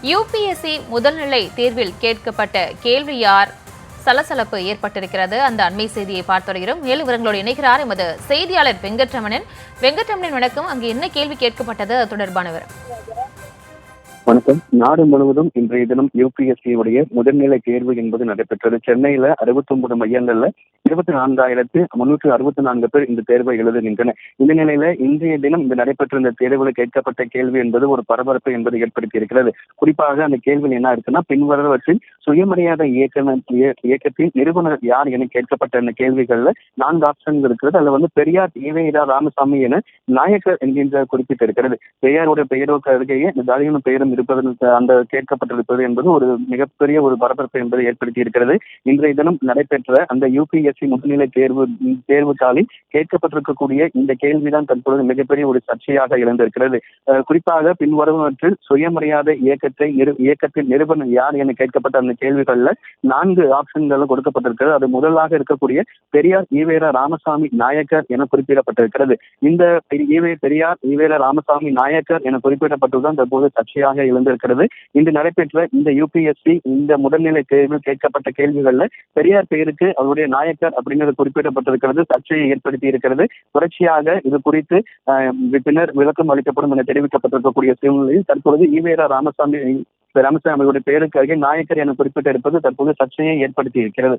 UPSC முதல்நிலை தேர்வில் கேட்கப்பட்ட கேள்வி யார் சலசலப்பு ஏற்பட்டிருக்கிறது. அந்த அண்மை செய்தியை பார்த்து வருகிறோம். மேலும் விவரங்களோடு இணைகிறார் எமது செய்தியாளர் வெங்கட்ரமணன். வணக்கம். அங்கு என்ன கேள்வி கேட்கப்பட்டது, அது தொடர்பான விவரம்? வணக்கம். நாடு முழுவதும் இன்றைய தினம் யுபிஎஸ்சி உடைய முதல்நிலை தேர்வு என்பது நடைபெற்றது. சென்னையில 69 மையங்கள்ல 24,364 பேர் இந்த தேர்வை எழுதுகின்றனர். இந்த நிலையில இன்றைய தினம் இந்த நடைபெற்ற இந்த தேர்வில் கேட்கப்பட்ட கேள்வி என்பது ஒரு பரபரப்பு என்பது ஏற்படுத்தி இருக்கிறது. குறிப்பாக அந்த கேள்வி என்ன இருக்குன்னா, பின்வருவற்றில் சுயமரியாதை இயக்கத்தின் நிறுவனர் யார் என கேட்கப்பட்ட இந்த கேள்விகள்ல 4 ஆப்ஷன்கள் இருக்கிறது. அதுல பெரியார் ஈவேரா ராமசாமி என நாயக்கர் என்கின்ற குறிப்பிட்டிருக்கிறது. பெரியாருடைய பெயருக்கு அருகே இந்த தாலியான பெயரும் இருப்பதற்கு அந்த கேட்கப்பட்டிருப்பது என்பது ஒரு மிகப்பெரிய ஒரு பரபரப்பு என்பதை ஏற்படுத்தி இருக்கிறது. இன்றைய தினம் நடைபெற்ற அந்த யுபிஎஸ்சி முதுநிலை தேர்வு தாளில் கேட்கப்பட்டிருக்கக்கூடிய இந்த கேள்விதான் தற்பொழுது மிகப்பெரிய ஒரு சர்ச்சையாக எழுந்திருக்கிறது. குறிப்பாக பின்வருவனற்றில் சுயமரியாதை இயக்கத்தின் நிறுவனர் யார் என கேட்கப்பட்ட அந்த கேள்விகள்ல 4 ஆப்ஷன்கள் கொடுக்கப்பட்டிருக்கிறது. அது முதலாக இருக்கக்கூடிய பெரியார் ஈவேரா ராமசாமி நாயக்கர் என குறிப்பிடப்பட்டிருக்கிறது. இந்த பெரியார் ஈவேரா ராமசாமி நாயக்கர் என குறிப்பிடப்பட்டுதான் தற்போது சர்ச்சையாக எழுந்திருக்கிறது. இன்று நடைபெற்ற இந்த யுபிஎஸ்சி இந்த முதல்நிலை தேர்வில் கேட்கப்பட்ட கேள்விகள்ல பெரியார் பெயருக்கு அவருடைய நாயக்கர் அப்படிங்கிறது குறிப்பிடப்பட்டிருக்கிறது. சர்ச்சையை ஏற்படுத்தி இருக்கிறது. தொடர்ச்சியாக இது குறித்து பின்னர் விளக்கம் அளிக்கப்படும் என தெரிவிக்கப்பட்டிருக்கக்கூடிய சூழ்நிலையில் தற்பொழுது ஈவேரா ராமசாமி அவருடைய பெயருக்கு அருகே நாயக்கர் என குறிப்பிட்டிருப்பது தற்போது சர்ச்சையை ஏற்படுத்தி இருக்கிறது.